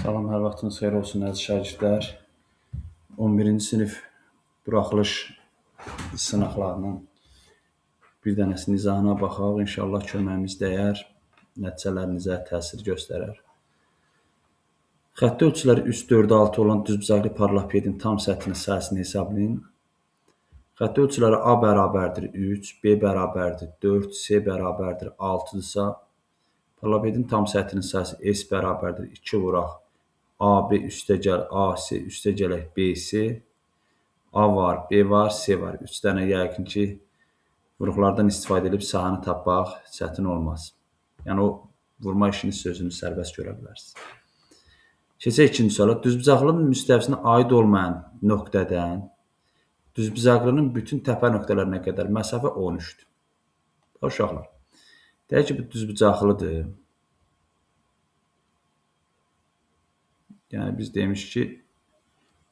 Salam, hər vaxtınız xeyir olsun əziz şagirdlər. 11-ci sinif buraxılış sınaqlarının bir dənəsinin izahına baxaq. İnşallah köməyimiz dəyər, nəticələrinizə təsir göstərər. Xətti ölçüləri 3, 4, 6 olan düzbucaqlı paralelopipedin tam səthinin sahəsini hesablayın. Xətti ölçüləri A bərabərdir 3, B bərabərdir 4, C bərabərdir 6-dırsa, paralelopipedin tam səthinin sahəsi S bərabərdir 2 vuraq AB üstəgəl AC üstəgələk BC, A var, B var, C var. 3 dənə yəqin ki, vuruqlardan istifadə edib sahəni tapmaq çətin olmaz. Yəni, o vurma işini sözünü sərbəst görə bilərsiniz. Keçək ikinci suala. Düzbucaqlının müstəvisinə aid olmayan nöqtədən düzbucaqlının bütün təpə nöqtələrinə qədər məsafə 13-dür. Uşaqlar, deyək ki, bu düzbucaqlıdır. Yəni, biz demişik ki,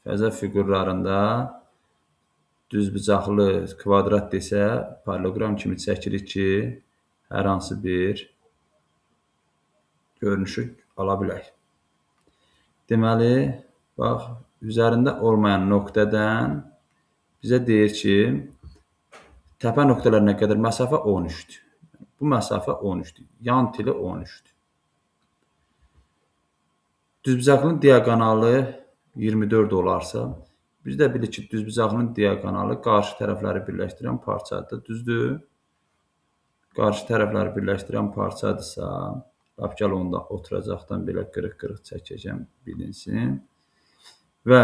fəzə fiqurlarında düzbucaqlı kvadrat desə, paralelogram kimi çəkirik ki, hər hansı bir görünüşü ala bilək. Deməli, bax, üzərində olmayan nöqtədən bizə deyir ki, təpə nöqtələrinə qədər məsafə 13-dür. Bu məsafə 13-dür. Yan tili 13-dür. Düzbucaqlının diaqonalı 24 olarsa, biz də bilik ki, düzbucaqlının diaqonalı qarşı tərəfləri birləşdirən parçadır. Düzdür? Qarşı tərəfləri birləşdirən parçadırsa, gəl onda oturacaqdan belə qırıq-qırıq çəkəcəm, bilinsin. Və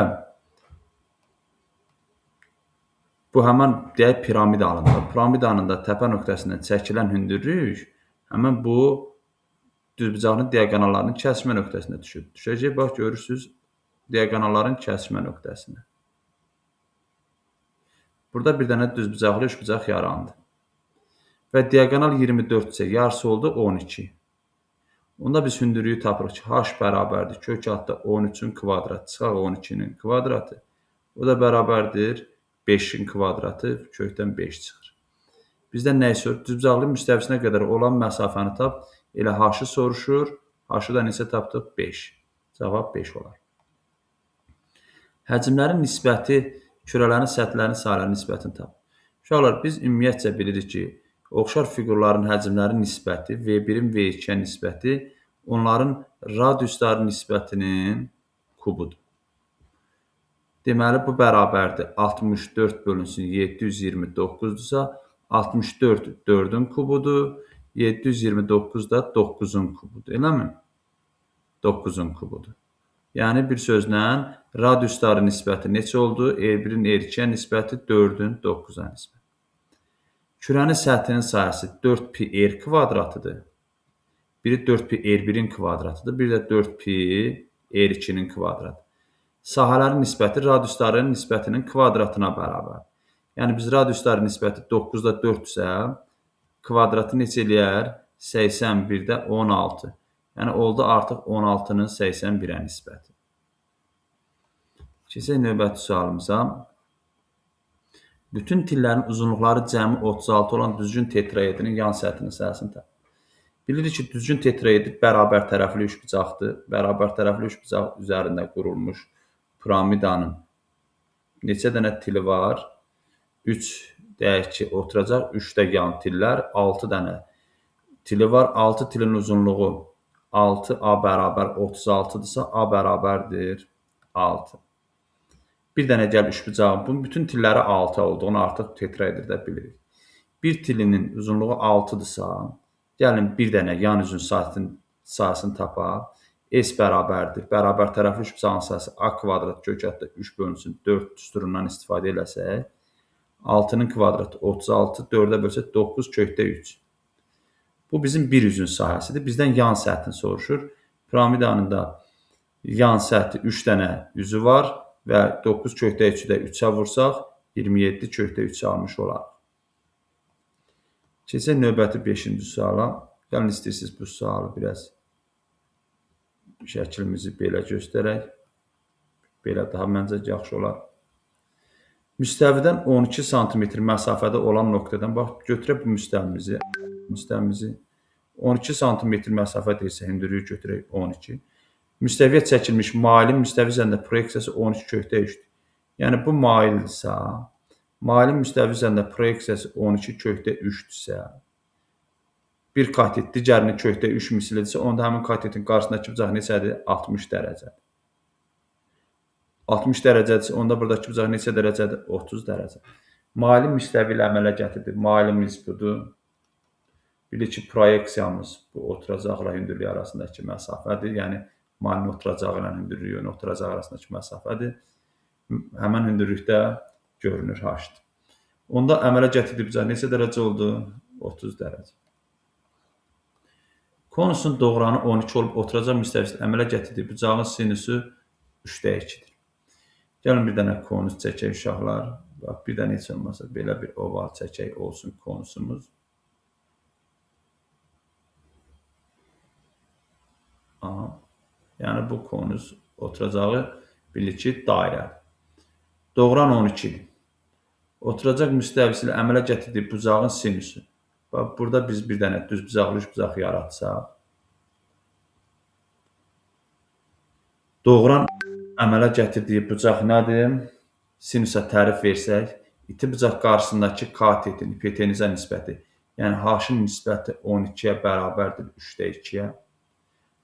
bu həmən deyək piramidanında. Piramidanında təpə nöqtəsindən çəkilən hündürlük həmən bu düzbucaqlının diaqonallarının kəsişmə nöqtəsinə düşür. Düşəcək, bax, görürsünüz, diaqonalların kəsişmə nöqtəsinə. Burada bir dənə düzbucaqlı üçbucaq yarandı. Və diaqonal 24-cə, yarısı oldu 12. Onda biz hündürlüyü tapırıq ki, H bərabərdir kök altda 13-ün kvadratı, çıxaq 12-nin kvadratı. O da bərabərdir 5-in kvadratı, kökdən 5 çıxır. Bizdən nə soruşur? Düzbucaqlı müstəvisinə qədər olan məsafəni tap, elə H-ı soruşur. H-ı da neçə tapdıq? 5. Cavab 5 olar. Həcmlərin nisbəti, kürələrin səthlərinin sayılarının nisbətini tap. Uşaqlar, biz ümumiyyətcə bilirik ki, oxşar fiqurların həcmlərin nisbəti, V1-in V2-yə nisbəti, onların radiusların nisbətinin kubudur. Deməli, bu bərabərdir. 64 bölünsün 729-dursa, 64 4-ün kubudur, 729 da 9-un kubudur. Eləmi? 9-un kubudur. Yəni, bir sözlə, radiusların nisbəti neçə oldu? R1-in R2-yə nisbəti 4-ün 9-a nisbəti. Kürənin səthinin sayəsi 4pi R kvadratıdır. Biri 4pi R1-in kvadratıdır, biri də 4pi R2-nin kvadratı. Sahələrin nisbəti radiusların nisbətinin kvadratına bərabər. Yəni, biz radiusların nisbəti 9-da 4-isə, kvadratı neçə eləyər? 81-də 16. Yəni, oldu artıq 16-nın 81-ə nisbəti. Keçək növbəti sualımıza. Bütün tillərin uzunluqları cəmi 36 olan düzgün tetraedrinin yan səthinin sayəsini tap. Bilirik ki, düzgün tetraedr bərabər tərəfli üçbucaqdır. Bərabər tərəfli üçbucaq üzərində qurulmuş piramidanın neçə dənə tili var? 3 deyək ki, oturacaq, 3 də yan tillər, 6 dənə tili var. 6 tilin uzunluğu 6A bərabər 36-dırsa, A bərabərdir 6. Bir dənə gəl üçbucağın, bunun bütün tilləri 6 olduğunu artıq tetraedrdə bilirik. Bir tilinin uzunluğu 6-dırsa, gəlin bir dənə yan üzün sayəsini tapaq. S bərabərdir. Bərabər tərəfli üçbucağın sayəsi A kvadrat kök altda 3 bölünsün 4 düsturundan istifadə eləsək, 6-nın kvadratı 36, 4-ə bölsək 9 kökdə 3. Bu bizim bir üzün sahəsidir. Bizdən yan səthini soruşur. Piramidanın da yan səthi 3 dənə üzü var və 9 kökdə 3-ü də 3-ə vursaq, 27 kökdə 3 almış olarıq. Keçək növbəti 5-ci suala. Gəlin, istəyirsiniz bu sualı biraz şəklimizi belə göstərək. Belə daha məncə yaxşı olar. Müstəvidən 12 sm məsafədə olan nöqtədən, bax, götürək bu müstəvimizi 12 sm məsafə deyirsə, hündürlüyü götürək 12. Müstəviyə çəkilmiş mailin müstəvi üzərində proyeksiyası 12/3-dür. Yəni bu maildirsə, mailin müstəvi üzərində proyeksiyası 12/3-dürsə, bir katet digərinin kökdə 3 mislidirsə, onda həmin katetin qarşısındakı bucaq neçədir? 60 dərəcədir. 60 dərəcədirsə, onda buradakı bucaq neçə dərəcədir? 30 dərəcə. Mailin müstəvi ilə əmələ gətirdik. Mailimiz budur. Bilir ki, proyeksiyamız bu oturacaqla hündürlük arasındakı məsafədir. Yəni, mailin oturacağı ilə hündürlüyün oturacağı arasındakı məsafədir. Həmən hündürlükdə görünür h-dir. Onda əmələ gətirdik bucaq neçə dərəcə oldu? 30 dərəcə. Konusun doğranı 12 olub oturacaq müstəvisində əmələ gətirdiyi bucağın sinusu 3/2-dir. Gəlin bir dənə konus çəkək uşaqlar. Bir dənə heç olmasa belə bir oval çəkək olsun konusumuz. Aha. Yəni bu konus oturacağı bilir ki, dairədir. Doğran 12-dir. Oturacaq müstəvisi ilə əmələ gətirdiyi bucağın sinusu. Bax, burada biz bir dənə düz bucaqlı üç bucaq yaratsaq, doğran əmələ gətirdiyi bucaq nədir? Sinusa tərif versək, iti bucaq qarşısındakı katetin hipotenüzə nisbəti, yəni h-ın nisbəti 12-yə bərabərdir 3/2-yə.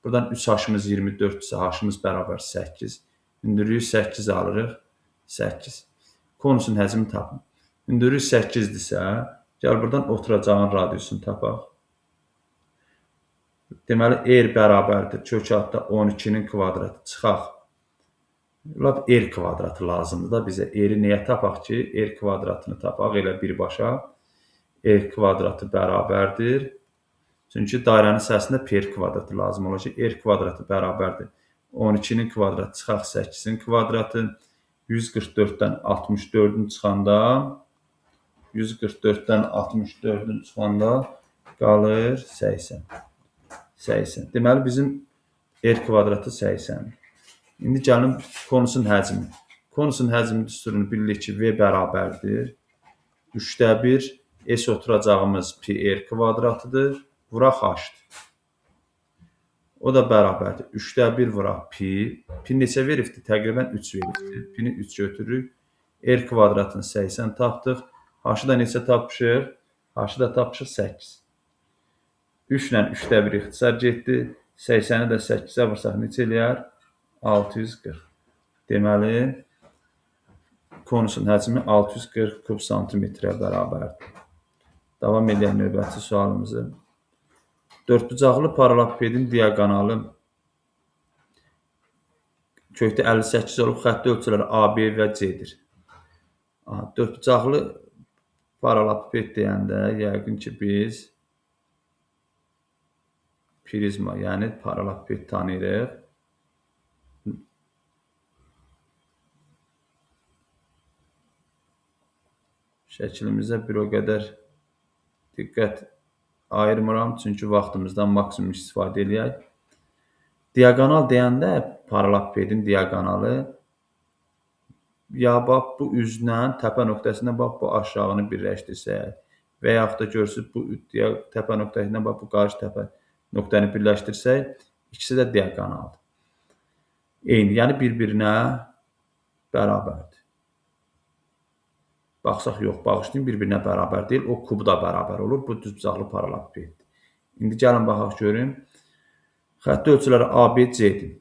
Buradan 3h-ımız 24-dürsə, h-ımız bərabər 8. Hündürlüyü 8 alırıq, 8. Konusun həcmini tapın. Hündürlük 8-dirsə, gəl buradan oturacağın radiusunu tapaq. Deməli, r bərabərdir kök altda 12-nin kvadratı çıxaq. Lap r kvadratı lazımdır da bizə. R-i nəyə tapaq ki? R kvadratını tapaq elə birbaşa. R kvadratı bərabərdir. Çünki dairənin səhəsində p kvadratı lazım olacaq. R kvadratı bərabərdir 12-nin kvadratı çıxaq 8-in kvadratı. 144-dən 64-ün çıxanda 144-dən 64-ün çıxanda qalır 80. 80. Deməli, bizim r kvadratı 80. İndi gəlin konusun həcmi. Konusun həcmi düsturunu bilirik ki, v bərabərdir 3/1 s oturacağımız pi r kvadratıdır, vuraq h-dir. O da bərabərdir 3/1 vuraq pi. Pi neçə veribdir? Təqribən 3 veribdir. Pini 3 götürürük. R kvadratını 80 tapdıq. H-ı da neçə tapmışıq? H-ı da tapmışıq 8. 3 ilə 3/1 ixtisar getdi. 80-i də 8-ə vursaq neçə eləyər? 640. Deməli, konusun həcmi 640 kub santimetrə bərabərdir. Davam edək növbəti sualımızı. Dördbucaqlı paralelopipedin diaqonalı kökdə 58 olub, xətti ölçüləri AB və C-dir. Dördbucaqlı paralelopiped deyəndə yəqin ki, biz prizma, yəni paralelopiped tanıyırıq. Şəklimizə bir o qədər diqqət ayırmıram, çünki vaxtımızdan maksimum istifadə edək. Diaqonal deyəndə paralelopipedin diaqonalı ya bax bu üzlə təpə nöqtəsindən bax bu aşağını birləşdirsək və yaxud da görsünüz bu təpə nöqtəsindən bax bu qarşı təpə nöqtəni birləşdirsək, ikisi də diaqonaldır. Eyni, yəni bir-birinə bərabərdir. Baxsaq yox, bağışlayın, bir-birinə bərabər deyil, o kubda bərabər olur, bu düzbucaqlı paralelopipeddir. İndi gəlin baxaq görün. Xətti ölçüləri ABC-dir.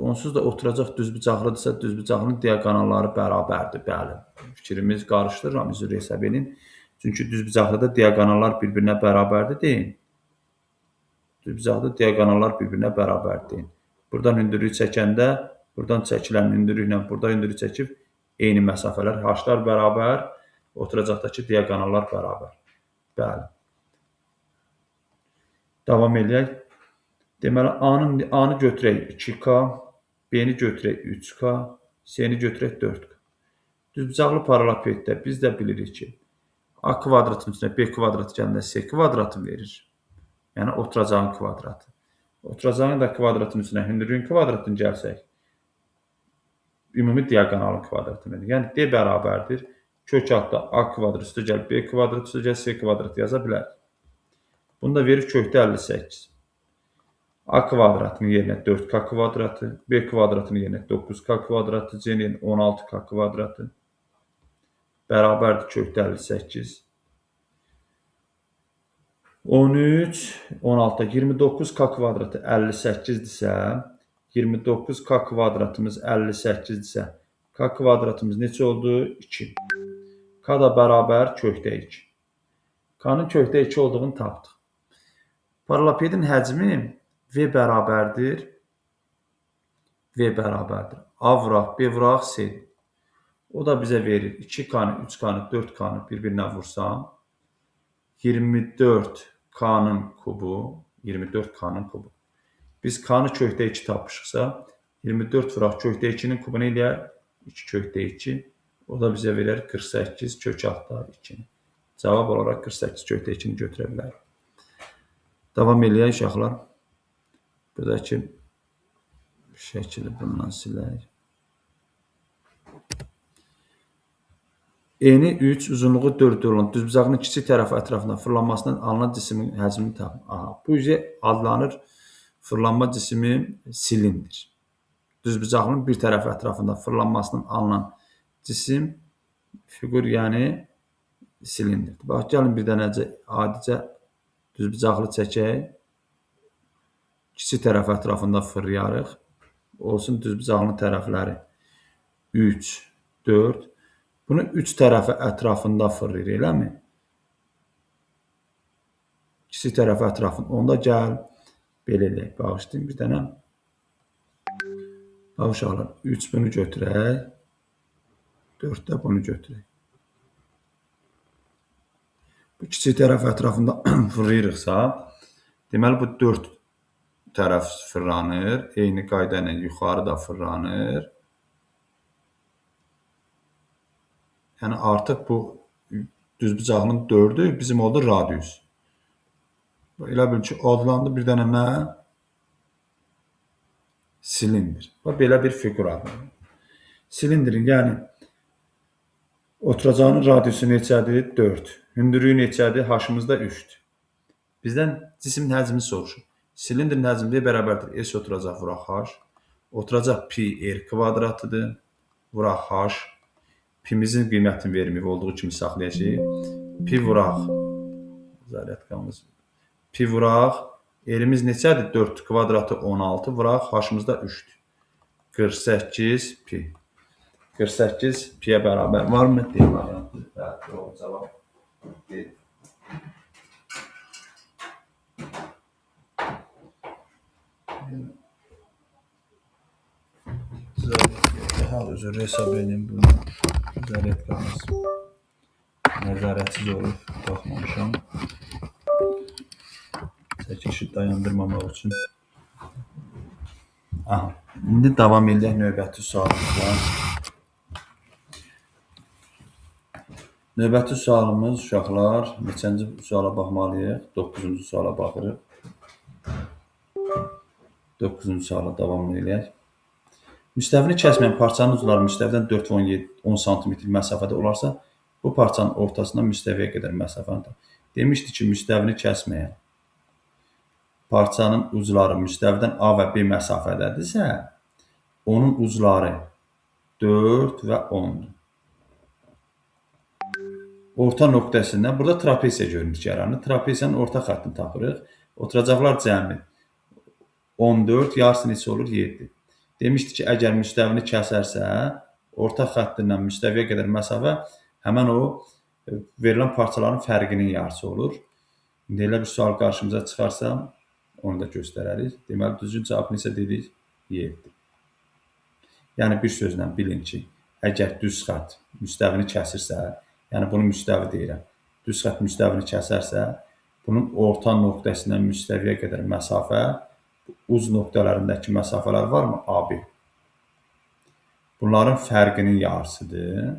Onsuz da oturacaq düzbucaqlıdırsa, düzbucaqlının diaqonalları bərabərdir. Bəli, fikrimiz qarışdırıram, üzr hesab edin. Çünki düzbucaqlıda diaqonallar bir-birinə bərabərdir deyin. Düzbucaqlıda diaqonallar bir-birinə bərabərdir deyin. Buradan hündürlük çəkəndə, buradan çəkilən hündürlüklə burada hündürlük çəkib eyni məsafələr, h-lar bərabər, oturacaqdakı diaqonallar bərabər. Bəli. Davam edək. Deməli, A-nı götürək 2K, B-ni götürək 3K, C-ni götürək 4K. Düzbucaqlı paralelopipeddə biz də bilirik ki, A kvadratın üstünə B kvadratı gələndə C kvadratı verir. Yəni, oturacağın kvadratı. Oturacağın da kvadratın üstünə hündürlüyün kvadratını gəlsək, ümumi diaqonalın kvadratı verir. Yəni, D bərabərdir. Kök altda A kvadrat üstə gəl, B kvadrat üstə gəl, C kvadrat yaza bilər. Bunu da verir kökdə 58. A kvadratının yerinə 4k kvadratı, B kvadratının yerinə 9k kvadratı, C-nin yerinə 16k kvadratı bərabərdir kökdə 58. 13, 16, 29k kvadratı 58-dirsə, 29k kvadratımız 58-dirsə, k kvadratımız neçə oldu? 2. K da bərabər kökdə 2. K-nın kökdə 2 olduğunu tapdıq. Paralelopipedin həcmi V bərabərdir. A vuraq, B vuraq, C. O da bizə verir 2K-nı, 3K-nı, 4K-nı bir-birinə vursam, 24K-nın kubu, 24K-nın kubu. Biz K-nı kökdə 2 tapmışıqsa, 24 vuraq kökdə 2-nin kubunu eləyər 2 kökdə 2. O da bizə verir 48 kök altda 2-ni. Cavab olaraq 48 kökdə 2-ni götürə bilərik. Davam eləyək uşaqlar. Buradakı şəkili bundan silək. Eni 3, uzunluğu 4 olan düzbucağının kiçik tərəfi ətrafından fırlanmasından alınan cismin həcmini tapın. Bu adlanır fırlanma cismi silindr. Düzbucağının bir tərəfi ətrafından fırlanmasından alınan cisim fiqur, yəni silindrdir. Bax, gəlin bir dənəcə adicə düzbucaqlı çəkək. Kiçik tərəf ətrafında fırlayarıq. Olsun düzbucağının tərəfləri 3, 4. Bunu 3 tərəfi ətrafında fırlayır, eləmi? Kiçik tərəfi ətrafında. Onda gəl, belə eləyək. Bağışlayın bir dənə. Uşaqlar, 3 bunu götürək. 4 də bunu götürək. Bu kiçik tərəf ətrafında fırlayırıqsa, deməli bu 4 tərəf fırlanır. Eyni qayda ilə yuxarı da fırlanır. Yəni artıq bu düzbucağının 4-ü bizim oldu radius. Elə bil ki, adlandı bir dənə nə? Silindr. Belə bir fiqur adlanır. Silindrin, yəni oturacağının radiusu neçədir? 4. Hündürlüyü neçədir? H-ımızda 3-dür. Bizdən cismin həcmini soruşur. Silindrin həcmi bərabərdir. S oturacaq vuraq H. Oturacaq pi R kvadratıdır. Vuraq H. Pi-mizin qiymətini verməyib olduğu kimi saxlayacaq. Pi vuraq. Zaryadkamız. Pi vuraq. R-imiz neçədir? 4 kvadratı 16. Vuraq H-ımızda 3-dür. 48 pi. 48 piyə bərabər varmı? Deyil variantı. Doğru cavab deyil. Özür hesab edin bunu. Zaryadkamız nəzarətsiz olub, baxmamışam. Çəkilişi dayandırmamaq üçün. İndi davam edək növbəti sualımızla. Növbəti sualımız uşaqlar, neçənci suala baxmalıyıq? 9-cu suala baxırıq. 9-cu suala davam edək. Müstəvini kəsməyən parçanın ucları müstəvidən 4 və 10 sm məsafədə olarsa, bu parçanın ortasından müstəviyə qədər məsafəni. Demişdi ki, müstəvini kəsməyən parçanın ucları müstəvidən A və B məsafədədirsə, onun ucları 4 və 10-dur. Orta nöqtəsindən, burada trapesiya görünür yaranır. Trapesiyanın orta xəttini tapırıq. Oturacaqlar cəmi 14, yarısı neçə olur? 7. Demişdi ki, əgər müstəvini kəsərsə, orta xəttindən müstəviyə qədər məsafə həmən o verilən parçaların fərqinin yarısı olur. İndi elə bir sual qarşımıza çıxarsa, onu da göstərərik. Deməli, düzgün cavab neçə dedik? 7. Yəni, bir sözlə bilin ki, əgər düz xətt müstəvini kəsirsə, yəni bunu müstəvi deyirəm, düz xətt müstəvini kəsərsə, bunun orta nöqtəsindən müstəviyə qədər məsafə, uc nöqtələrindəki məsafələr varmı? AB. Bunların fərqinin yarısıdır.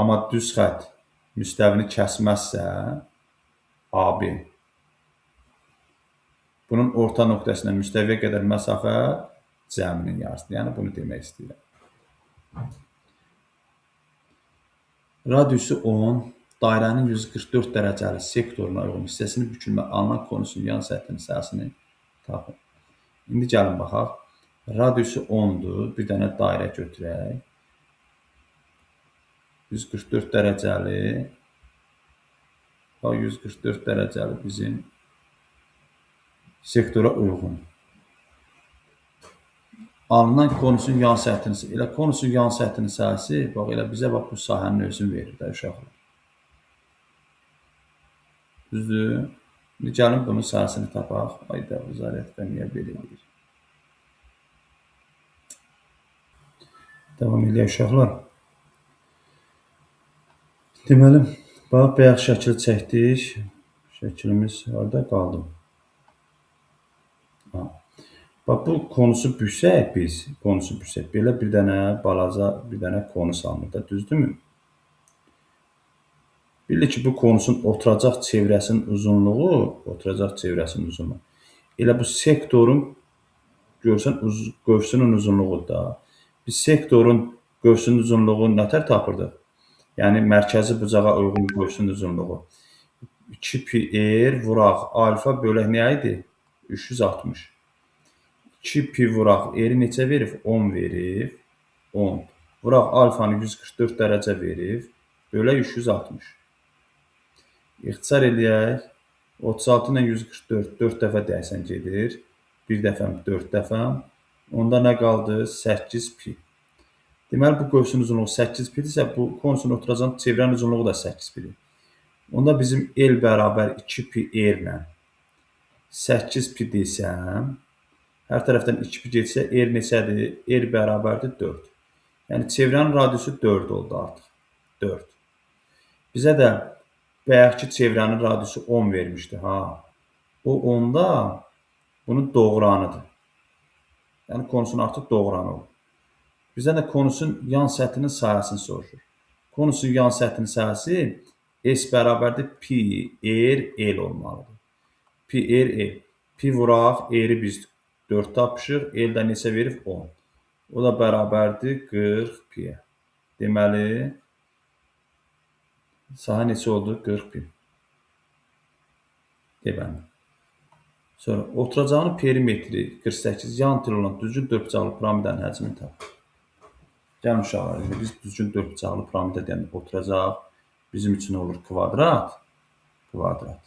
Amma düz xətt müstəvini kəsməzsə, AB. Bunun orta nöqtəsindən müstəviyə qədər məsafə cəminin yarısıdır. Yəni, bunu demək istəyirəm. Radiusu 10, dairənin 144 dərəcəli sektoruna uyğun hissəsinin bükülmə alınan konusun yan səthinin sahəsini Tapın. İndi gəlin baxaq. Radiusu 10-dur. Bir dənə dairə götürək. 144 dərəcəli. 144 dərəcəli bizim sektora uyğun. Alınan konusun yan səthini, elə konusun yan səthinin sahəsi, bax elə bizə bax bu sahənin özünü verir də uşaqlar. Düzdür? İndi gəlin bunun sahəsini tapaq. Ayda bu zarətdə niyə belə edir? Davam edək uşaqlar. Deməli, bax bayaq şəkil çəkdik. Şəklimiz harada qaldı? Bax bu konusu büksək biz, belə bir dənə balaca bir dənə konus alınır da, düzdürmü? Bildik ki, bu konusun oturacaq çevrəsinin uzunluğu, elə bu sektorun görsən qövsünün uzunluğudur da. Biz sektorun qövsünün uzunluğunu nətər tapırdıq? Yəni mərkəzi bucağa uyğun qövsünün uzunluğu 2πr vuraq alfa bölək nə idi? 360. 2π vuraq r neçə verib? 10 verib. 10. Vuraq alfanı 144 dərəcə verib. Bölək 360. İxtisar eləyək. 36 ilə 144 4 dəfə dəyişən gedir. 1 dəfəm 4 dəfəm. Onda nə qaldı? 8π. Deməli, bu qövsün uzunluğu 8πdirsə, bu konusun oturacaq çevrənin uzunluğu da 8πdir. Onda bizim L bərabər 2πr ilə 8π desəm, hər tərəfdən 2π getsə, R neçədir? R bərabərdir 4. Yəni, çevrənin radiusu 4 oldu artıq. 4. Bizə də bayaqki çevrənin radiusu 10 vermişdi. O 10-da bunun doğranıdır. Yəni, konusun artıq doğranı olur. Bizə də konusun yan səthinin sahəsini soruşur. Konusun yan səthinin sahəsi S bərabərdir pi r L olmalıdır. Pi r L. Pi vuraq, R-i biz 4 tapışıq, L də neçə verib? 10. O da bərabərdir 40π. Deməli, sahə neçə oldu? 40π. Deməli. Sonra, oturacağının perimetri 48, yan tel olan düzgün dördbucaqlı piramidanın həcmini tapır. Gəlin uşaqlar, biz düzgün dördbucaqlı piramida deyəndə oturacaq. Bizim üçün olur kvadrat. Kvadrat.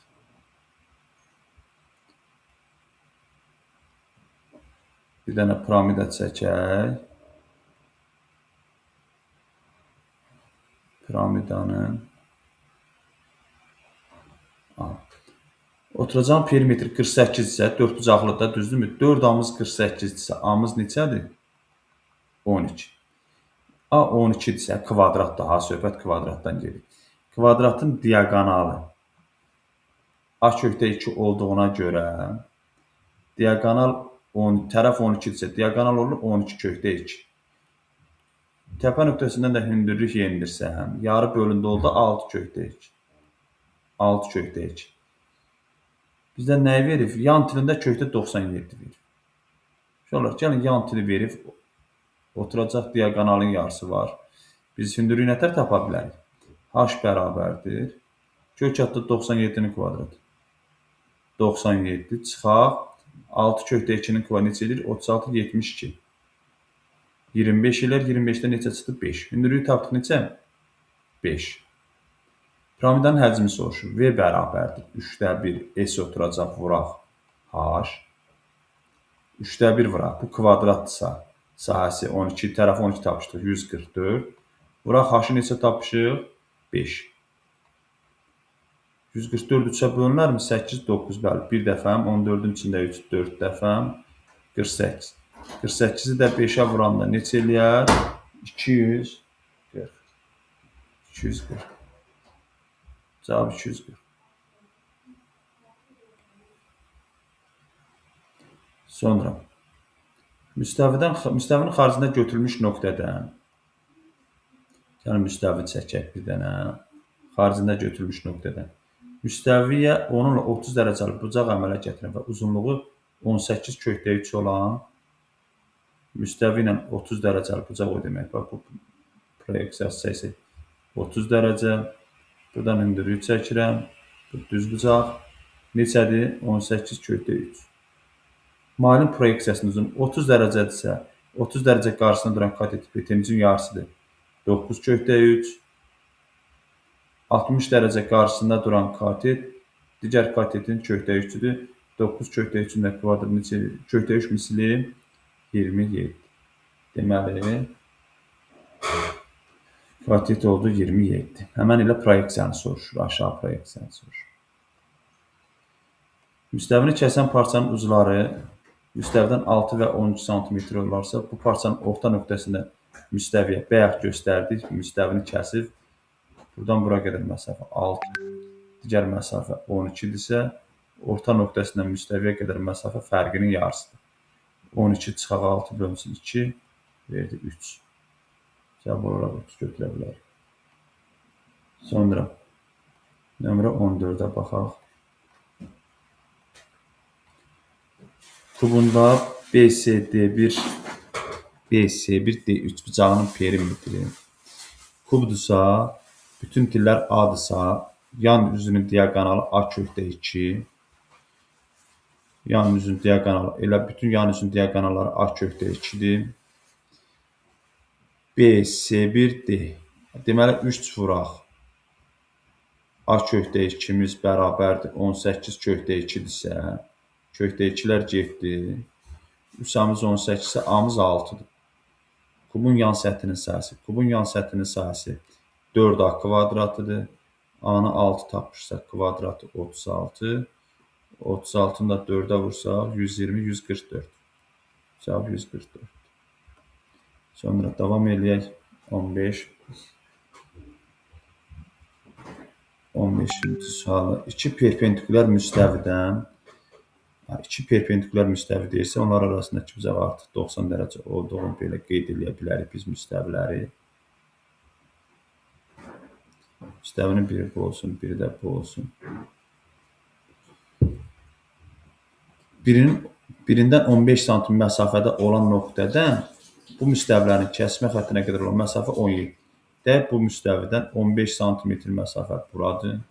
Bir dənə piramida çəkək. Piramidanın oturacağın perimetri 48 isə 4bucaqlıda, düzdürmü? 4 48-dirsə, A-mız neçədir? 12. A 12-dirsə, kvadrat daha, söhbət kvadratdan gedir. Kvadratın diaqonalı A kökdə 2 olduğuna görə diaqonal tərəf 12-dirsə, diaqonal olur 12 kökdə 2. Təpə nöqtəsindən də hündürlük yenilirsəm, yarı bölündə oldu 6 kökdə 2. 6 kökdə 2. Bizdə nəyi verib? Yan tilində kökdə 97 verib. Uşaqlar, gəlin yan tili verib, oturacaq diaqonalın yarısı var. Biz hündürlüyü nətər tapa bilərik? H bərabərdir. Kök altda 97-nin kvadratı. 97 çıxaq. 6 kökdə 2-nin kvadratı neçə edir? 36, 72. 25 ilə 25-də neçə çıxdı? 5. Hündürlüyü tapdıq neçə? 5. Piramidanın həcmi soruşur. V bərabərdir. 3/1 S oturacaq vuraq H. 3/1 vuraq. Bu kvadratdırsa, sahəsi 12, tərəf 12 tapışdıq. 144. Vuraq H-ı neçə tapışıq? 5. 144 3-ə bölünərmi? 8, 9, bəli. 1 dəfəm, 14-ün içində 3, 4 dəfəm, 48. 48-i də 5-ə vuranda neçə eləyər? 240. 240. Cavab 240. Sonra, müstəvinin xaricində götürülmüş nöqtədən, yəni müstəvi çəkək bir dənə, xaricində götürülmüş nöqtədən, müstəviyə onunla 30 dərəcəli bucaq əmələ gətirən və uzunluğu 18 kökdə 3 olan müstəvi ilə 30 dərəcəli bucaq o demək. Bax, bu proyeksiyası çəksək 30 dərəcə, buradan hündürlüyü çəkirəm, bu düz bucaq neçədir? 18 kökdə 3. Mailin proyeksiyasının uzunluğu 30 dərəcədirsə, 30 dərəcə qarşısında duran katet hipotenuzun yarısıdır. 9/3. 60 dərəcə qarşısında duran katet digər katetin kökdə 3-üdür. 9/3-ün də kvadratını kökdə 3 misli 27. Deməli, katet oldu 27. Həmən ilə proyeksiyanı soruşur, aşağı proyeksiyanı soruşur. Müstəvini kəsən parçanın ucları müstəvidən 6 və 12 sm olarsa, bu parçanın orta nöqtəsində müstəviyə bayaq göstərdik, müstəvini kəsib, buradan bura qədər məsafə 6, digər məsafə 12-dirsə, orta nöqtəsindən müstəviyə qədər məsafə fərqinin yarısıdır. 12 çıxaq 6 bölünsün 2, verdi 3. Cavab olaraq 3 götürə bilər. Sonra nömrə 14-ə baxaq. Kubunda BCD1, BC1D3 bucağının perimetri kubdursa, bütün tillər A-dırsa, yan üzünün diaqonalı A/2, yan üzün diaqonalı, elə bütün yan üzün diaqonalları A/2-dir. BC1D. Deməli 3 vuraq. A/2-imiz bərabərdir 18/2-dirsə, kökdə 2-lər getdi. Üsəmiz 18 isə A-mız 6-dır. Kubun yan səthinin sahəsi. Kubun yan səthinin sahəsi 4A kvadratıdır. A-nı 6 tapmışsa kvadratı 36. 36-nı da 4-ə vursaq 120, 144. Cavab 144. Sonra davam eləyək. 15. 15-ci sualı. İki perpendikulyar müstəvi deyirsə, onlar arasındakı bucaq artıq 90 dərəcə olduğunu belə qeyd edə bilərik biz müstəviləri. Müstəvinin biri bu olsun, biri də bu olsun. Birindən 15 sm məsafədə olan nöqtədən bu müstəvilərin kəsmə xəttinə qədər olan məsafə 17. Deyək, bu müstəvidən 15 sm məsafə buradır.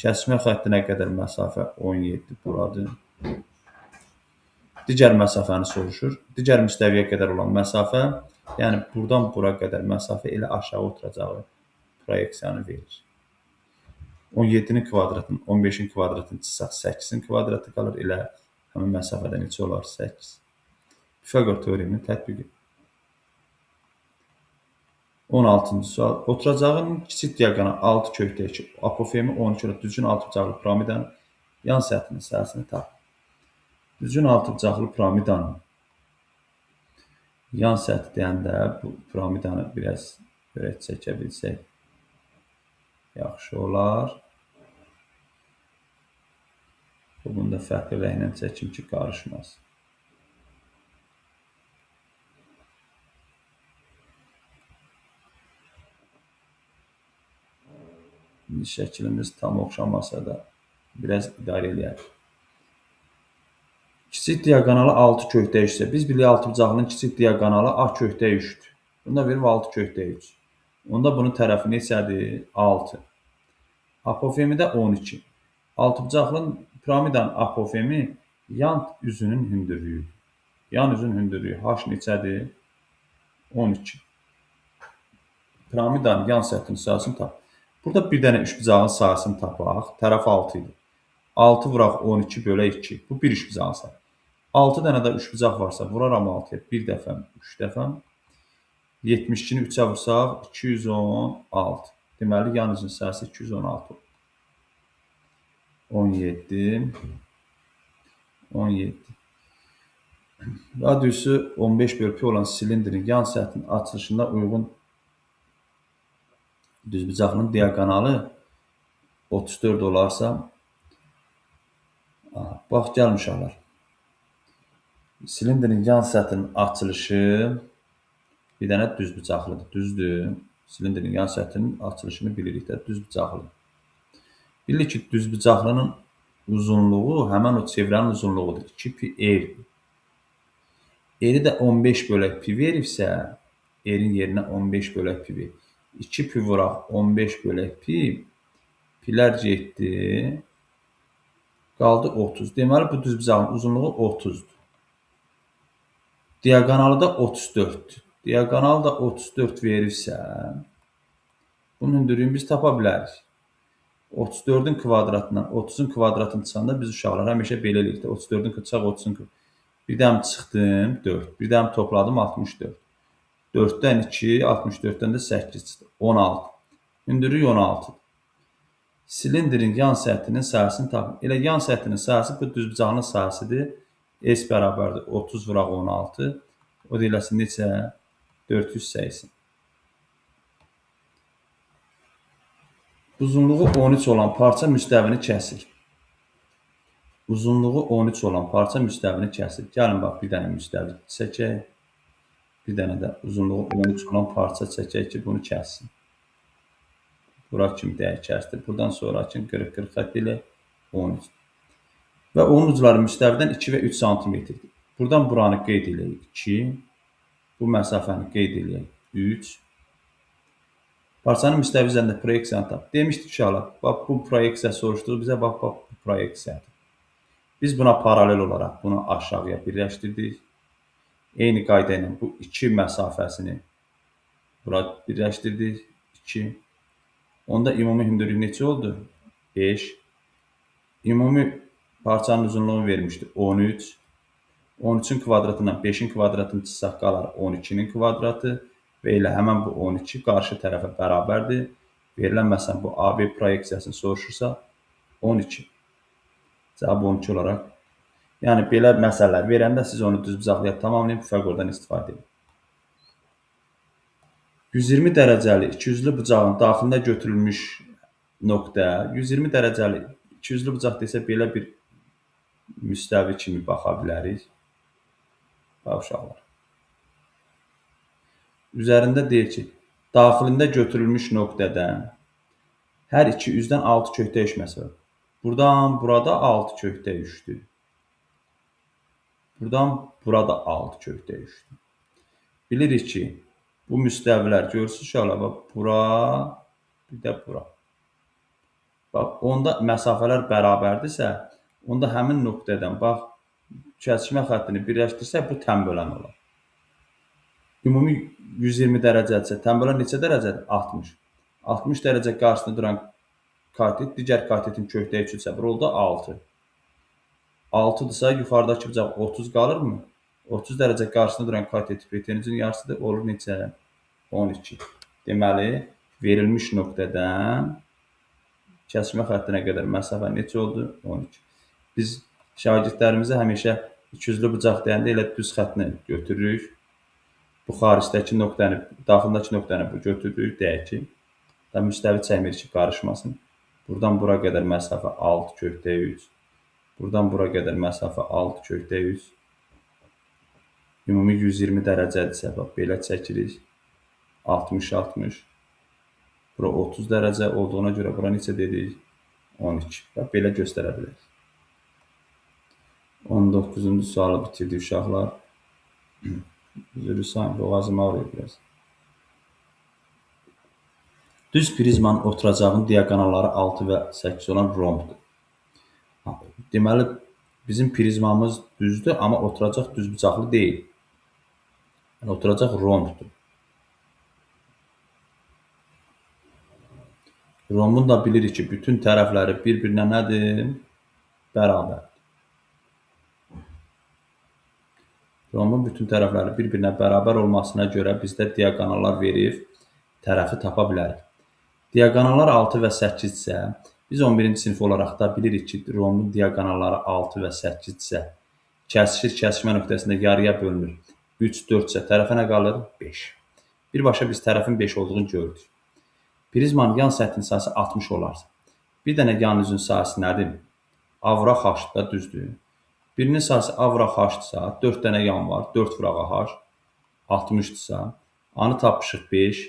Kəsmə xəttinə qədər məsafə 17 buradır. Digər məsafəni soruşur. Digər müstəviyə qədər olan məsafə, yəni buradan bura qədər məsafə elə aşağı oturacağı proyeksiyanı verir. 17-nin kvadratını, 15-in kvadratını çıxsaq 8-in kvadratı qalır. Elə həmin məsafədə neçə olar? 8. Pifaqor teoremini tətbiq. 16-cı sual. Oturacağın kiçik diaqonalı 6/2 apofemi 12 ilə düzgün altıbucaqlı piramidanın yan səthinin sahəsini tap. Düzgün altıbucaqlı piramidanın yan səthi deyəndə bu piramidanı biraz görək çəkə bilsək yaxşı olar. Bunu da fərqli rənglə çəkim ki, qarışmaz. İndi şəklimiz tam oxşamasa da biraz idarə eləyək. Kiçik diaqonalı 6/3-dür. Biz bilirik altıbucaqlının kiçik diaqonalı A/3-dür. Bunda verir 6/3. Onda bunun tərəfi neçədir? 6. Apofemi də 12. Altıbucaqlının piramidanın apofemi yan üzünün hündürlüyüdür. Yan üzün hündürlüyü H neçədir? 12. Piramidanın yan səthinin sahəsini tap. Burada bir dənə üçbucağın sahəsini tapaq. Tərəf 6 idi. 6 vuraq 12 bölək 2. Bu bir üçbucağın sahəsi. 6 dənə də üçbucaq varsa vuraram 6-ya. 1 dəfə, 3 dəfə. 72-ni 3-ə vursaq 216. Deməli, yan üzün sahəsi 216 olur. 17. 17. Radiusu 15/pi olan silindrin yan səthinin açılışına uyğun düzbucaqlının diaqonalı 34 olarsa, bax, gəlin uşaqlar. Silindrin yan səthinin açılışı bir dənə düzbucaqlıdır, düzdür. Silindrin yan səthinin açılışını bilirik də, düzbucaqlıdır. Bilirik ki, düzbucaqlının uzunluğu həmən o çevrənin uzunluğudur. 2pi r. R-i də 15/pi veribsə, R-in yerinə 15/pi verir. 2pi vuraq 15/pi, pilər getdi. Qaldı 30. Deməli, bu düzbucağın uzunluğu 30-dur. Diaqonalı da 34-dür. Diaqonal da 34 verirsə, bunun hündürlüyünü biz tapa bilərik. 34-ün kvadratından 30-un kvadratını çıxanda biz uşaqlar həmişə belə eləyirik. 34-ün çıxaq 30-un kvadratı. Birdən çıxdım 4. Birdən topladım 64. 4-dən 2, 64-dən də 8 çıxdı. 16. Hündürlük 16-dır. Silindrin yan səthinin sahəsini tapın. Elə yan səthinin sahəsi bu düzbucağının sahəsidir. S bərabərdir 30 vuraq 16. O da eləsin neçə? 480. Uzunluğu 13 olan parça müstəvini kəsir. Uzunluğu 13 olan parça müstəvini kəsir. Gəlin bax, bir dənə müstəvi çəkək. Bir dənə də uzunluğu 13 olan parça çəkək ki, bunu kəssin. Bura kimi dəyək kəsdir. Buradan sonrakını 40-40 xətt ilə 13. Və onun ucları müstəvidən 2 və 3 cm-dir. Buradan buranı qeyd eləyək 2. Bu məsafəni qeyd eləyək 3. Parçanın müstəvi üzərində proyeksiyanı tap. Demişdik uşaqlar, bax bu proyeksiya soruşduğu bizə bax bu proyeksiyadır. Biz buna paralel olaraq bunu aşağıya birləşdirdik. Eyni qayda ilə bu 2 məsafəsini bura birləşdirdik. 2. Onda ümumi hündürlük neçə oldu? 5. Ümumi parçanın uzunluğunu vermişdi 13. 13-ün kvadratından 5-in kvadratını çıxsaq qalar 12-nin kvadratı və elə həmən bu 12 qarşı tərəfə bərabərdir. Verilən məsələn bu AB proyeksiyasını soruşursa 12. Cavab 12 olaraq. Yəni belə məsələlər verəndə siz onu düzbucaqlıya tamamlayın, Pifaqordan istifadə edin. 120 dərəcəli ikiyüzlü bucağın daxilində götürülmüş nöqtə, 120 dərəcəli ikiyüzlü bucaq desə belə bir müstəvi kimi baxa bilərik. Bax uşaqlar. Üzərində deyir ki, daxilində götürülmüş nöqtədən hər iki üzdən 6 kökdə üçməsi var. Buradan burada 6 kökdə üçdür. Buradan burada 6 kökdə üçdür. Bilirik ki, bu müstəvilər görürsünüz uşaqlar, bax bura, bir də bura. Bax, onda məsafələr bərabərdirsə, onda həmin nöqtədən, bax, kəsişmə xəttini birləşdirsək, bu tənbölən olar. Ümumi 120 dərəcədirsə, tənbölən neçə dərəcədir? 60. 60 dərəcə qarşısında duran katet, digər katetin kökdə 3 isə, burada 6. 6-dırsa, yuxarıdakı bucaq 30 qalırmı? 30 dərəcə qarşısında duran katet hipotenuzun yarısıdır, olur neçə? 12. Deməli, verilmiş nöqtədən kəsişmə xəttinə qədər məsafə neçə oldu? 12. Biz şagirdlərimizə həmişə ikiyüzlü bucaq deyəndə elə düz xəttini götürürük. Bu xaricdəki nöqtəni, daxildəki nöqtəni bu götürürük, deyək ki, müstəvi çəkmirik ki, qarışmasın. Buradan bura qədər məsafə 6 kökdə 3. Buradan bura qədər məsafə 6 kökdə 3. Ümumi 120 dərəcədirsə, bax, belə çəkirik. 60-60. Bura 30 dərəcə olduğuna görə bura neçə dedik? 12. Bax, belə göstərə bilərik. 19-cu sualı bitirdik uşaqlar. Üzülü sayın, boğazım ağrıyor biraz. Düz prizmanın oturacağının diaqonalları 6 və 8 olan rombdur. Deməli, bizim prizmamız düzdür, amma oturacaq düzbucaqlı deyil. Yəni, oturacaq rombdur. Rombun da bilirik ki, bütün tərəfləri bir-birinə nədir? Bərabərdir. Rombun bütün tərəfləri bir-birinə bərabər olmasına görə bizdə diaqonallar verib tərəfi tapa bilərik. Diaqonallar 6 və 8-dirsə, biz 11-ci sinif olaraq da bilirik ki, rombun diaqonalları 6 və 8-dirsə, kəsişir, kəsişmə nöqtəsində yarıya bölünür. 3, 4-sə tərəfə nə qalır? 5. Birbaşa biz tərəfin 5 olduğunu gördük. Prizmanın yan səthinin sahəsi 60 olarsa, bir dənə yan üzün sahəsi nədir? A vuraq H-da düzdür. Birinin sahəsi A vuraq H-dırsa, 4 dənə yan var, 4 vuraq H, 60-dırsa, A-nı tapmışıq 5,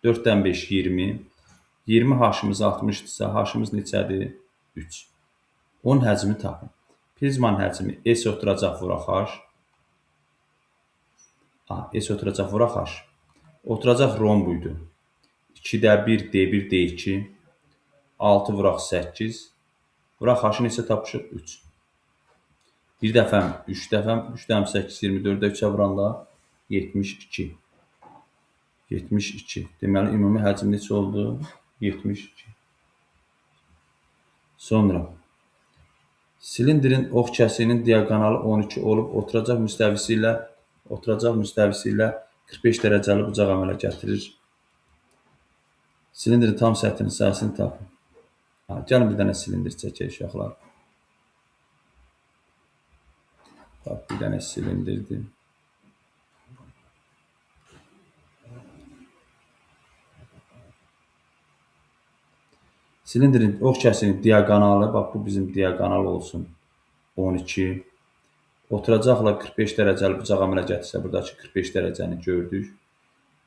4-dən 5, 20, 20 H-ımız 60-dırsa, H-ımız neçədir? 3. Onun həcmini tapın. Prizmanın həcmi S oturacaq vuraq H, S oturacaq vuraq H, oturacaq romb idi. 2-də 1, D1, D2, 6 vuraq 8, Bura H neçə tapışıq? 3. Bir dəfəm, 3 dəfəm, 3 dəfəm 8, 24-də 3-ə vuranda 72. 72. Deməli, ümumi həcm neçə oldu? 72. Sonra silindrin ox kəsiyinin diaqonalı 12 olub, oturacaq müstəvisi ilə 45 dərəcəli bucaq əmələ gətirir. Silindrin tam səthinin sahəsini tapın. Gəlin bir dənə silindr çəkək uşaqlar. Bax, bir dənə silindirdir. Silindrin ox kəsiyinin diaqonalı, bax bu bizim diaqonal olsun 12. Oturacaqla 45 dərəcəli bucaq əmələ gətirsə, buradakı 45 dərəcəni gördük.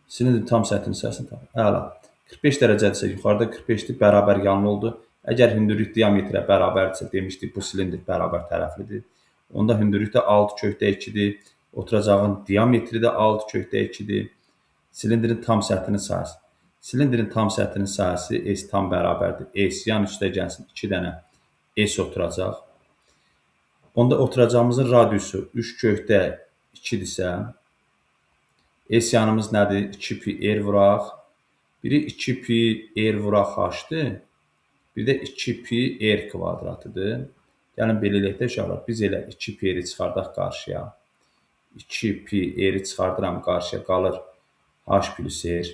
Silindrin tam səthinin sahəsini tapın. Əla. 45 dərəcədirsə yuxarıda 45-dir, bərabər yanlı oldu. Əgər hündürlük diametrə bərabərdirsə, demişdik bu silindr bərabər tərəflidir. Onda hündürlük də 6/2-dir. Oturacağın diametri də 6/2-dir. Silindrin tam səthinin sahəsi. Silindrin tam səthinin sahəsi S tam bərabərdir. S yan üstə gəlsin 2 dənə S oturacaq. Onda oturacağımızın radiusu 3/2-dirsə, S yanımız nədir? 2pi R vuraq. Biri 2pi R vuraq H-dır. Bir də 2pi R kvadratıdır. Gəlin belə eləyək də uşaqlar. Biz elə 2pi R-i çıxardaq qarşıya. 2pi R-i çıxardıram qarşıya, qalır H plus R.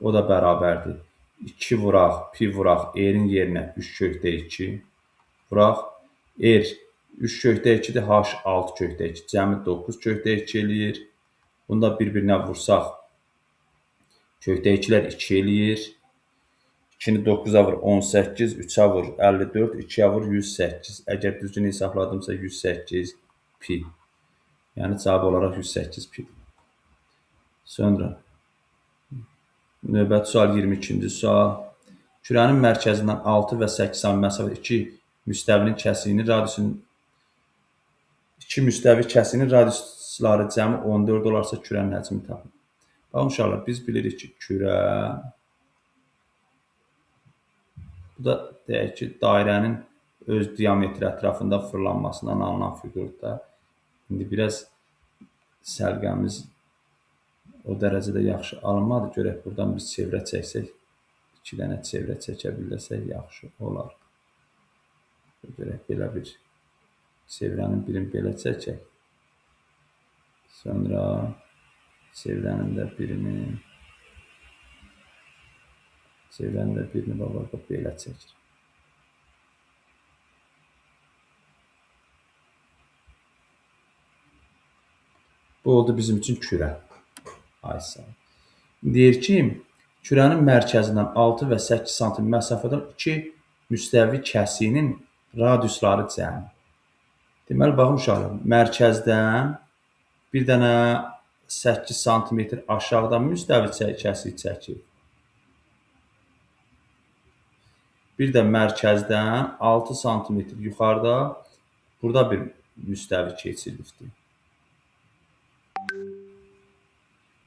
O da bərabərdir. 2 vuraq, pi vuraq R-in yerinə 3/2 vuraq. R 3/2-dir, H 6/2. Cəmi 9/2 eləyir. Bunda bir-birinə vursaq, köhdəkilər 2 eləyir. 2-ni 9-a vur 18, 3-ə vur 54, 2-yə vur 108. Əgər düzgün hesabladımsa 108 pi. Yəni cavab olaraq 108 pi. Sonra növbəti sual 22-ci sual. Kürənin mərkəzindən 6 və 8 sm məsafədə 2 müstəvi kəsiyinin radiusları cəmi 14 olarsa kürənin həcmini tapın. Baxın uşaqlar, biz bilirik ki, kürə bu da deyək ki, dairənin öz diametri ətrafında fırlanmasından alınan fiqurdur. İndi biraz səlqəmiz o dərəcədə yaxşı alınmadı. Görək, buradan biz çevrə çəksək, 2 dənə çevrə çəkə bilsək yaxşı olar. Görək, belə bir çevrənin birini belə çəkək. Sonra çevrənin də birini belə çəkir. Bu oldu bizim üçün kürə. Deyir ki, kürənin mərkəzindən 6 və 8 sm məsafədə 2 müstəvi kəsiyinin radiusları cəmi. Deməli, baxın uşaqlar, mərkəzdən bir dənə 8 sm aşağıdan müstəvi kəsiyi çəkir. Bir də mərkəzdən 6 sm yuxarıda burada bir müstəvi keçirilibdir.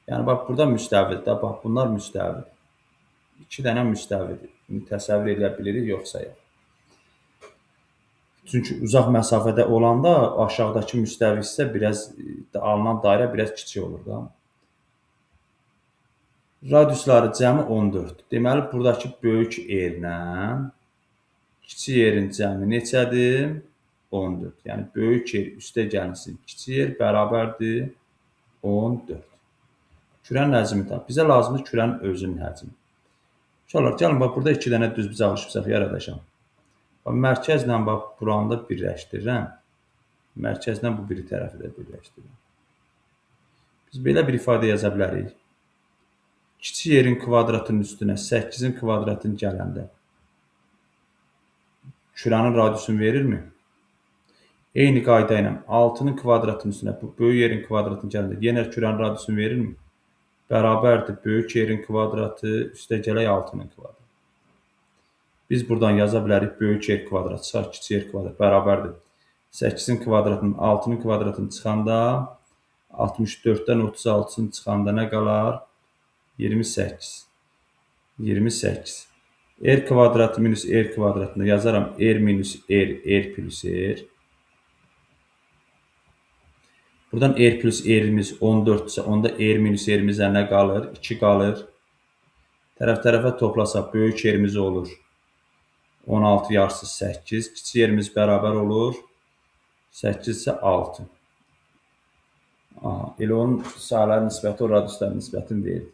Yəni, bax, burada müstəvidir də, bax, bunlar müstəvidir. 2 dənə müstəvidir. Təsəvvür edə bilirik, yoxsa yox. Çünki uzaq məsafədə olanda aşağıdakı müstəvi isə alınan dairə biraz kiçik olur da. Radiusları cəmi 14. Deməli, buradakı böyük R-lə kiçik R-in cəmi neçədir? 14. Yəni, böyük R üstə gəlsin, kiçik R bərabərdir 14. Kürənin həcmini tap. Bizə lazımdır kürənin özünün həcmi. Uşaqlar, gəlin, bax, burada 2 dənə düz bucaq yaradacam. Mərkəzlə, bax, buranı da birləşdirirəm. Mərkəzlə bu biri tərəfi də birləşdirirəm. Biz belə bir ifadə yaza bilərik. Kiçik yerin kvadratının üstünə 8-in kvadratını gələndə kürənin radiusunu verirmi? Eyni qayda ilə 6-nın kvadratının üstünə böyük yerin kvadratını gələndə yenə kürənin radiusunu verirmi? Bərabərdir böyük yerin kvadratı üstə gələk 6-nın kvadratı. Biz buradan yaza bilərik böyük yer kvadratı çıxar kiçik yer kvadratı bərabərdir. 8-in kvadratının 6-nın kvadratını çıxanda 64-dən 36-sını çıxanda nə qalar? 28. 28. R kvadratı minus R kvadratını yazaram. R minus R, R plus R. Buradan R plus R'imiz 14 ise onda R minus R'imizə nə qalır? 2 qalır. Tərəf-tərəfə toplasaq böyük R'imiz olur 16 yarısız 8. Kiçik yerimiz bərabər olur. 8 isə 6. Elə onun sayılar nisbəti o radiusların nisbətini verir.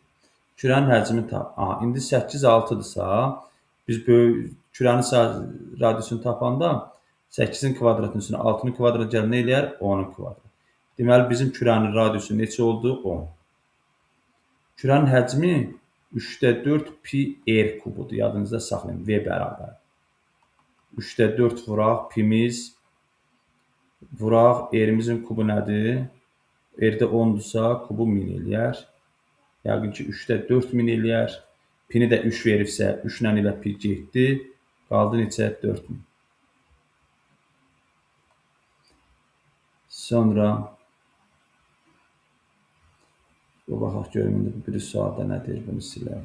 Kürənin həcmini tap. İndi 8 6-dırsa, biz kürənin radiusunu tapanda 8-in kvadratının üstünə 6-nın kvadratı gəlir nə eləyər? 10-un kvadratı. Deməli, bizim kürənin radiusu neçə oldu? 10. Kürənin həcmi 3/4 pi r kubudur. Yadınızda saxlayın. V bərabər. 3/4 vuraq. Pimiz vuraq. R'imizin kubu nədir? R'də 10-dursa kubu 1000 eləyər. Yəqin ki 3/4 1000 eləyər. Pini də 3 veribsə 3 ilə elə pi getdi. Qaldı neçə? 4000. Sonra bu baxaq görüm bir sualda nədir? Bunu silək.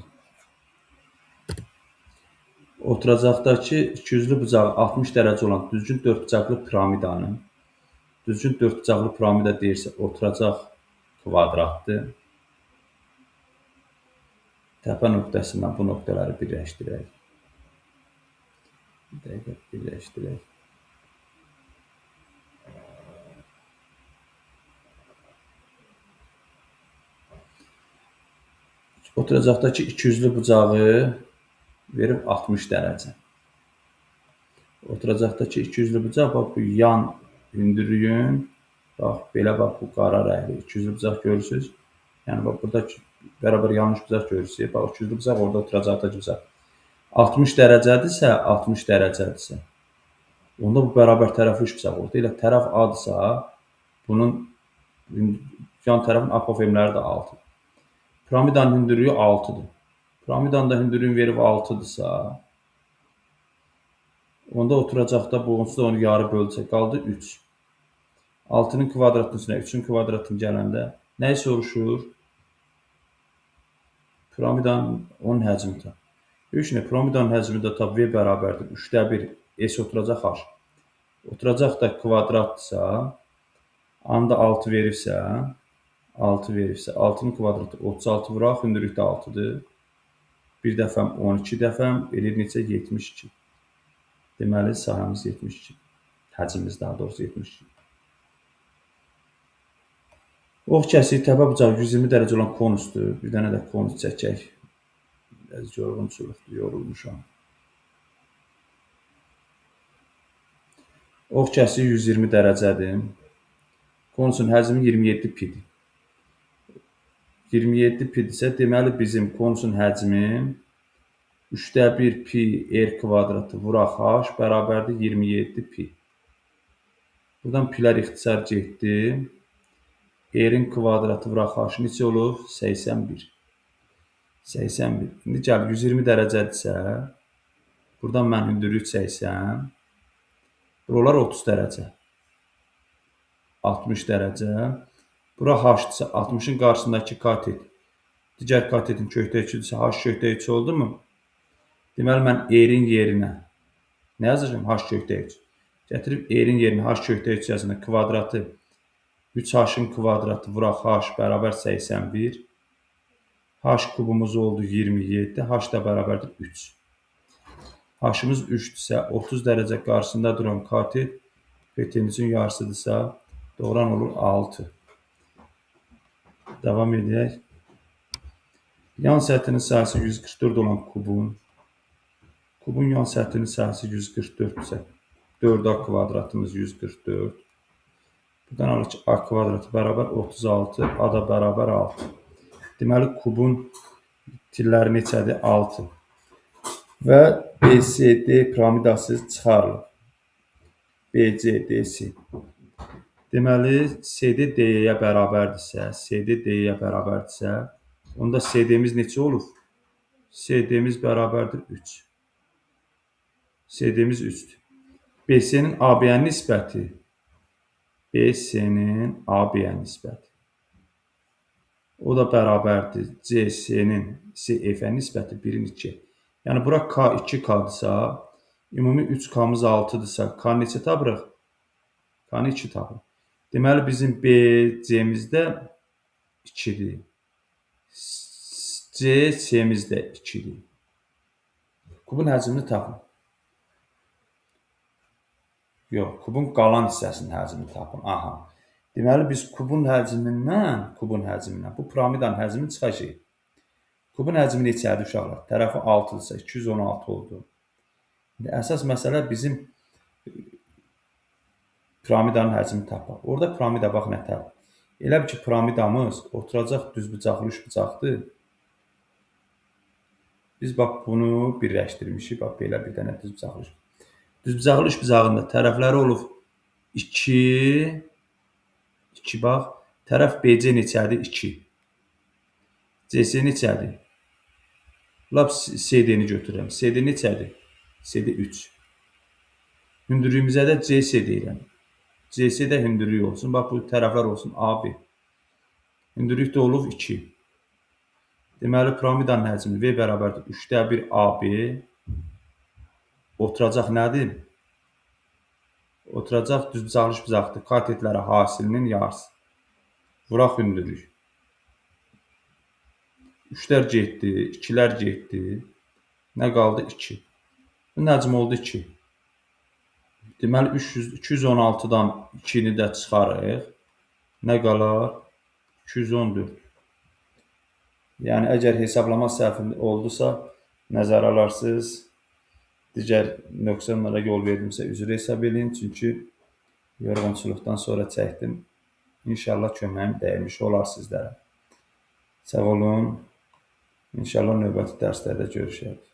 Oturacaqdakı ikiyüzlü bucağı 60 dərəcə olan düzgün dördbucaqlı piramidanın düzgün dördbucaqlı piramida deyirsə oturacaq kvadratdır. Təpə nöqtəsindən bu nöqtələri birləşdirək. Bir dəqiqə birləşdirək. Oturacaqdakı ikiyüzlü bucağı verib 60 dərəcə. Oturacaqdakı ikiyüzlü bucaq, bax bu yan hündürlüyün, bax belə bax bu qara rəngli ikiyüzlü bucaq görürsünüz. Yəni bax burada bərabər yanlış bucaq görürsünüz. Bax ikiyüzlü bucaq orada oturacaqdakı bucaq. 60 dərəcədirsə, 60 dərəcədirsə, onda bu bərabər tərəfli üçbucaq olur. Elə tərəf A-dırsa, bunun yan tərəfin apofemləri də 6-dır. Piramidanın hündürlüyü 6-dır. Piramidanın da hündürlüyünü verib 6-dırsa, onda oturacaqda bu onsuz da onu yarı böləcək. Qaldı 3. 6-nın kvadratının üstünə 3-ün kvadratını gələndə nəyi soruşur? Piramidanın onun həcmi tap. Piramidanın həcmi də tap V bərabərdir. 3/1 S oturacaq H. Oturacaq da kvadratdırsa, anda 6 veribsə, 6-nın kvadratı 36 vuraq, hündürlükdə 6-dır. Bir dəfəm 12 dəfəm elir neçə? 72. Deməli, sahəmiz 72. Həcmimiz daha doğrusu 72. Ox kəsiyi təpə bucağı 120 dərəcə olan konusdur. Bir dənə də konus çəkək. Biraz yorğunçuluqdur, yorulmuşam. Ox kəsiyi 120 dərəcədir. Konusun həcmi 27 pidir. 27 pidirsə, deməli bizim konusun həcmi 3/1 pi r kvadratı vuraq h bərabərdir 27 pi. Buradan pilər ixtisar getdi. R-in kvadratı vuraq h neçə olur? 81. 81. İndi gəl 120 dərəcədirsə, buradan mən hündürlük çəksəm, buralar 30 dərəcə. 60 dərəcə. Bura h-dırsa, 60-ın qarşısındakı katet digər katetin kökdə 2-dirsə, h kökdə 3 oldu mu? Deməli, mən R-in yerinə nə yazacağım? H kökdə 3. Gətirib R-in yerinə H kökdə 3 yazında kvadratı 3H-ın kvadratı vuraq H bərabər 81. H kubumuz oldu 27. H da bərabərdir 3. H-ımız 3-dürsə 30 dərəcə qarşısında duran katet hipotenüsün yarısıdırsa doğran olur 6. Davam edək. Yan səthinin sahəsi 144 olan kubun yan səthinin sahəsi 144-dürsə 4A kvadratımız 144. Buradan alır ki, A kvadratı bərabər 36, A da bərabər 6. Deməli, kubun tirləri neçədir? 6. Və BCD piramidası çıxarılır. BCDC. Deməli, CD D-yə bərabərdirsə, onda CD-miz neçə olur? CD-miz bərabərdir 3. CD-miz 3-dür. BC-nin AB-yə nisbəti o da bərabərdir CC-nin CF-ə nisbəti 1-in 2. Yəni bura K 2K-dırsa, ümumi 3K-mız 6-dırsa, K neçə tapırıq? K-nı 2 tapırıq. Deməli bizim B, C-mizdə 2-dir. C, C-mizdə 2-dir. Kubun həcmini tapın. Yox, kubun qalan hissəsinin həcmini tapın. Aha. Deməli biz kubun həcmindən bu piramidanın həcmini çıxacağıq. Kubun həcmi neçədir uşaqlar? Tərəfi 6-dırsa 216 oldu. İndi əsas məsələ bizim piramidanın həcmini tapmaq. Orada piramida bax nətər? Elə bil ki, piramidamız oturacaq düzbucaqlı üçbucaqdır. Biz bax bunu birləşdirmişik. Bax belə bir dənə düzbucaqlı üçbucaq. Düzbucaqlı üçbucağında tərəfləri olub 2 bax. Tərəf BC neçədir? 2. CC neçədir? Lap CD-ni götürürəm. CD neçədir? CD 3. Hündürlüyümüzə də CS deyirəm. CS də hündürlük olsun. Bax bu tərəflər olsun AB. Hündürlük də olub 2. Deməli piramidanın həcmi V bərabərdir 3/1 AB. Oturacaq nədir? Oturacaq düzbucaqlı üçbucaqdır. Katetləri hasilinin yarısı. Vuraq hündürlük. 3-lər getdi, 2-lər getdi. Nə qaldı? 2. Bu həcm oldu 2. Deməli 216-dan 2-ni də çıxarıq. Nə qalar? 214. Yəni əgər hesablama səhvi oldusa, nəzərə alarsınız. Digər nöqsanlara yol verdimsə üzr hesab edin. Çünki yorğunçuluqdan sonra çəkdim. İnşallah köməyim dəymiş olar sizlərə. Sağ olun. İnşallah növbəti dərslərdə görüşərik.